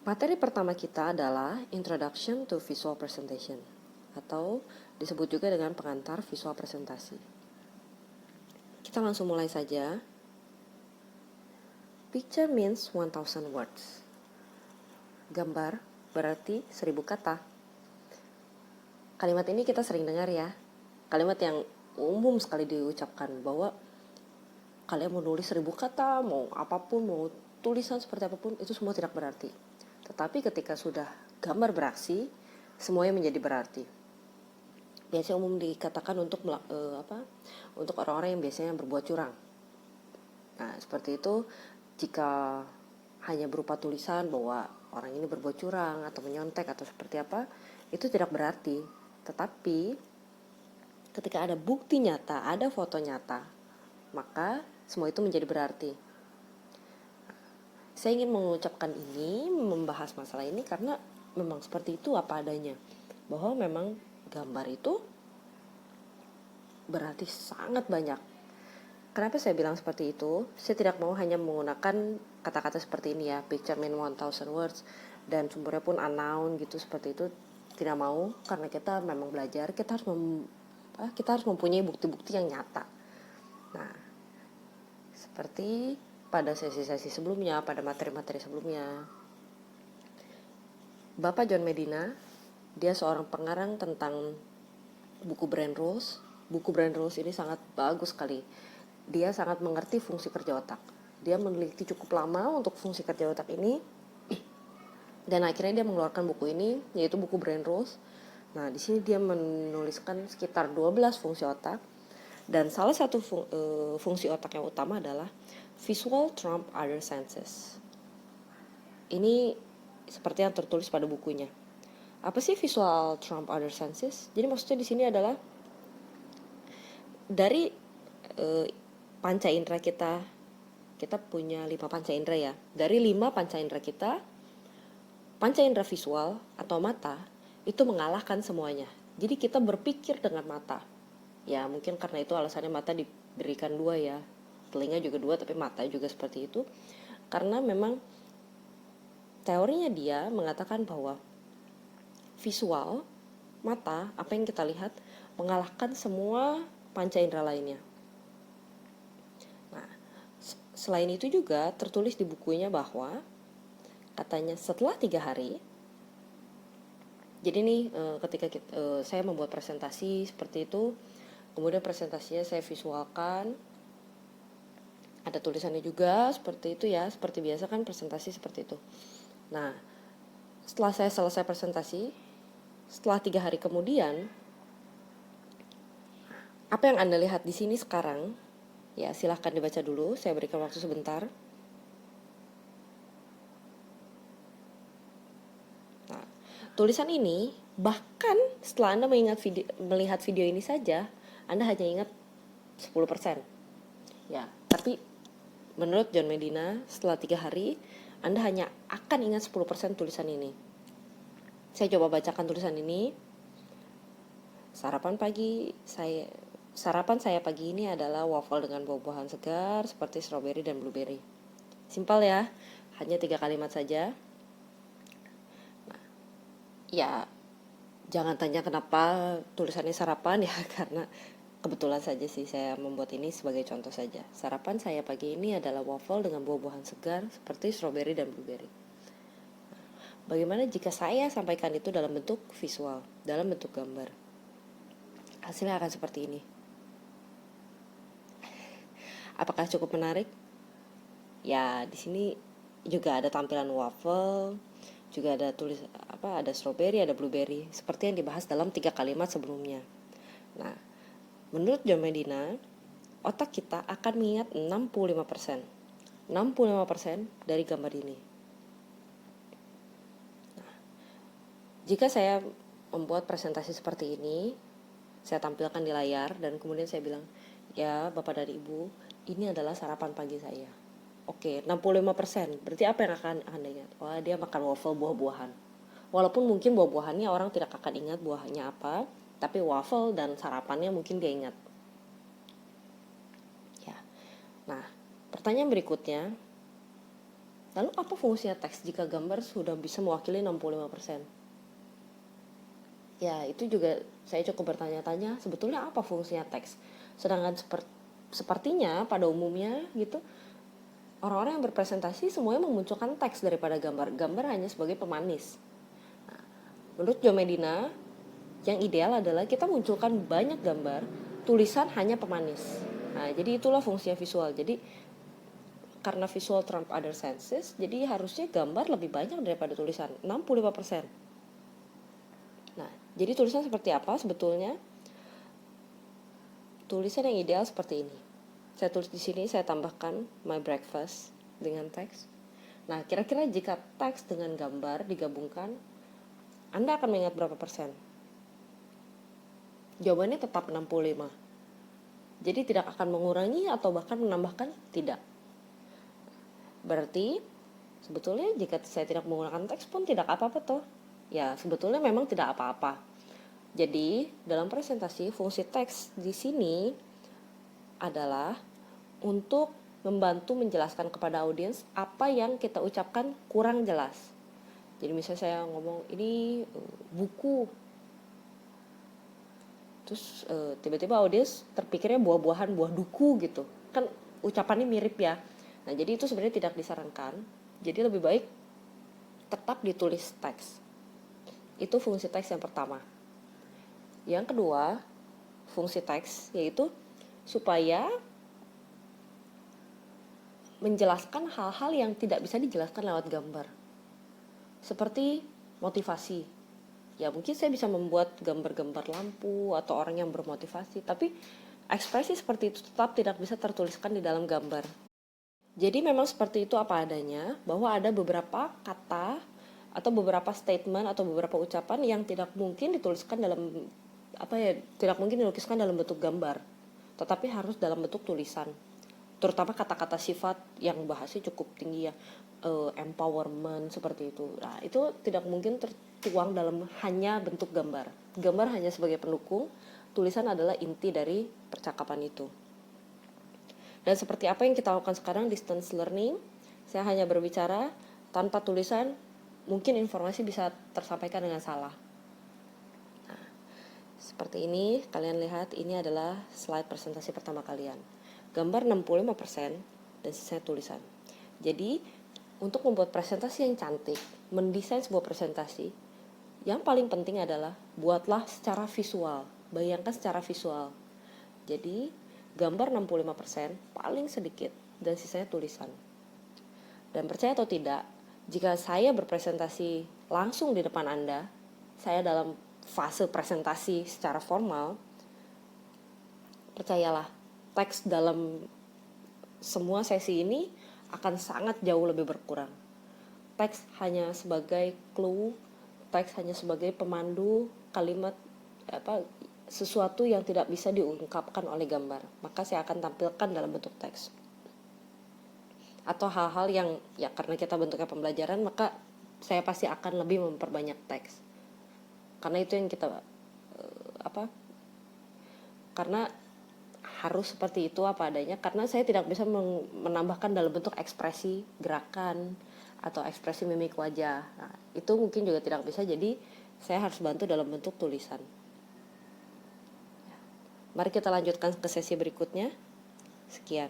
Materi pertama kita adalah Introduction to Visual Presentation, atau disebut juga dengan pengantar visual presentasi. Kita langsung mulai saja. Picture means 1000 words. Gambar berarti 1000 kata. Kalimat ini kita sering dengar ya. Kalimat yang umum sekali diucapkan bahwa kalian mau nulis 1000 kata, mau apapun, mau tulisan seperti apapun, itu semua tidak berarti. Tetapi ketika sudah gambar beraksi, semuanya menjadi berarti. Biasanya umum dikatakan untuk orang-orang yang biasanya berbuat curang. Nah, seperti itu jika hanya berupa tulisan bahwa orang ini berbuat curang atau menyontek atau seperti apa, itu tidak berarti. Tetapi ketika ada bukti nyata, ada foto nyata, maka semua itu menjadi berarti. Saya ingin mengucapkan ini, membahas masalah ini karena memang seperti itu apa adanya. Bahwa memang gambar itu berarti sangat banyak. Kenapa saya bilang seperti itu? Saya tidak mau hanya menggunakan kata-kata seperti ini ya, picture mean 1000 words, dan sumbernya pun unknown gitu, seperti itu. Tidak mau, karena kita memang belajar, kita harus mempunyai bukti-bukti yang nyata. Nah, seperti pada sesi-sesi sebelumnya, pada materi-materi sebelumnya, Bapak John Medina, dia seorang pengarang tentang buku Brain Rules. Buku Brain Rules ini sangat bagus sekali. Dia sangat mengerti fungsi kerja otak. Dia meneliti cukup lama untuk fungsi kerja otak ini. Dan akhirnya dia mengeluarkan buku ini, yaitu buku Brain Rules. Nah, di sini dia menuliskan sekitar 12 fungsi otak. Dan salah satu fungsi otak yang utama adalah visual trump other senses. Ini seperti yang tertulis pada bukunya. Apa sih visual trump other senses? Jadi maksudnya di sini adalah dari panca indera kita punya 5 panca indera ya. Dari 5 panca indera kita, panca indera visual atau mata itu mengalahkan semuanya. Jadi kita berpikir dengan mata. Ya mungkin karena itu alasannya mata diberikan 2 ya. Telinga juga 2 tapi mata juga seperti itu. Karena memang teorinya dia mengatakan bahwa visual, mata, apa yang kita lihat mengalahkan semua panca indera lainnya. Nah, selain itu juga tertulis di bukunya bahwa katanya setelah 3 hari, jadi nih ketika saya membuat presentasi seperti itu, kemudian presentasinya saya visualkan, ada tulisannya juga seperti itu ya, seperti biasa kan presentasi seperti itu. Nah, setelah saya selesai presentasi, setelah 3 hari kemudian, apa yang Anda lihat di sini sekarang, ya silahkan dibaca dulu, saya berikan waktu sebentar. Nah, tulisan ini bahkan setelah Anda melihat video ini saja, Anda hanya ingat 10%. Ya, tapi menurut John Medina, setelah 3 hari, Anda hanya akan ingat 10% tulisan ini. Saya coba bacakan tulisan ini. Sarapan saya pagi ini adalah waffle dengan buah-buahan segar seperti strawberry dan blueberry. Simpel ya, hanya 3 kalimat saja. Nah, ya jangan tanya kenapa tulisannya sarapan ya, karena kebetulan saja sih saya membuat ini sebagai contoh saja. Sarapan saya pagi ini adalah waffle dengan buah-buahan segar seperti strawberry dan blueberry. Bagaimana jika saya sampaikan itu dalam bentuk visual, dalam bentuk gambar? Hasilnya akan seperti ini. Apakah cukup menarik? Ya, di sini juga ada tampilan waffle, juga ada ada strawberry, ada blueberry, seperti yang dibahas dalam 3 kalimat sebelumnya. Nah, menurut John Medina, otak kita akan mengingat 65%. 65% dari gambar ini. Nah, jika saya membuat presentasi seperti ini, saya tampilkan di layar dan kemudian saya bilang, ya Bapak dan Ibu, ini adalah sarapan pagi saya. Oke, 65%. Berarti apa yang akan Anda ingat? Wah, dia makan waffle buah-buahan. Walaupun mungkin buah-buahannya orang tidak akan ingat buahnya apa, tapi waffle dan sarapannya mungkin dia ingat. Ya. Nah, pertanyaan berikutnya, Lalu apa fungsinya teks jika gambar sudah bisa mewakili 65%? Ya, itu juga saya cukup bertanya-tanya, sebetulnya apa fungsinya teks? Sedangkan sepertinya pada umumnya gitu, orang-orang yang berpresentasi semuanya memunculkan teks daripada gambar. Gambar hanya sebagai pemanis. Nah, menurut Joe Medina, yang ideal adalah kita munculkan banyak gambar, tulisan hanya pemanis. Nah, jadi itulah fungsinya visual. Jadi karena visual trump other senses, jadi harusnya gambar lebih banyak daripada tulisan, 65%. Nah, jadi tulisan seperti apa sebetulnya? Tulisan yang ideal seperti ini. Saya tulis di sini, saya tambahkan my breakfast dengan teks. Nah, kira-kira jika teks dengan gambar digabungkan, Anda akan mengingat berapa persen? Jawabannya tetap 65. Jadi tidak akan mengurangi atau bahkan menambahkan, tidak. Berarti sebetulnya jika saya tidak menggunakan teks pun tidak apa-apa toh. Ya, sebetulnya memang tidak apa-apa. Jadi, dalam presentasi fungsi teks di sini adalah untuk membantu menjelaskan kepada audiens apa yang kita ucapkan kurang jelas. Jadi misalnya saya ngomong ini buku, terus tiba-tiba audiens terpikirnya buah-buahan, buah duku gitu. Kan ucapannya mirip ya. Nah, jadi itu sebenarnya tidak disarankan. Jadi lebih baik tetap ditulis teks. Itu fungsi teks yang pertama. Yang kedua, fungsi teks yaitu supaya menjelaskan hal-hal yang tidak bisa dijelaskan lewat gambar. Seperti motivasi. Ya, mungkin saya bisa membuat gambar-gambar lampu atau orang yang bermotivasi, tapi ekspresi seperti itu tetap tidak bisa tertuliskan di dalam gambar. Jadi memang seperti itu apa adanya, bahwa ada beberapa kata atau beberapa statement atau beberapa ucapan yang tidak mungkin dituliskan dalam tidak mungkin dilukiskan dalam bentuk gambar, tetapi harus dalam bentuk tulisan. Terutama kata-kata sifat yang bahasnya cukup tinggi ya, empowerment seperti itu. Nah, itu tidak mungkin tertuang dalam hanya bentuk gambar. Gambar hanya sebagai pendukung, tulisan adalah inti dari percakapan itu. Dan seperti apa yang kita lakukan sekarang, distance learning, saya hanya berbicara tanpa tulisan, mungkin informasi bisa tersampaikan dengan salah. Nah, seperti ini, kalian lihat ini adalah slide presentasi pertama kalian. Gambar 65% dan sisanya tulisan. Jadi, untuk membuat presentasi yang cantik, mendesain sebuah presentasi, yang paling penting adalah buatlah secara visual. Bayangkan secara visual. Jadi, gambar 65% paling sedikit dan sisanya tulisan. Dan percaya atau tidak, jika saya berpresentasi langsung di depan Anda, saya dalam fase presentasi secara formal, percayalah, teks dalam semua sesi ini akan sangat jauh lebih berkurang. Teks hanya sebagai clue, teks hanya sebagai pemandu kalimat sesuatu yang tidak bisa diungkapkan oleh gambar. Maka saya akan tampilkan dalam bentuk teks. Atau hal-hal yang ya karena kita bentuknya pembelajaran, maka saya pasti akan lebih memperbanyak teks. Karena itu yang kita karena harus seperti itu apa adanya, karena saya tidak bisa menambahkan dalam bentuk ekspresi gerakan atau ekspresi mimik wajah. Nah, itu mungkin juga tidak bisa, jadi saya harus bantu dalam bentuk tulisan. Mari kita lanjutkan ke sesi berikutnya. Sekian.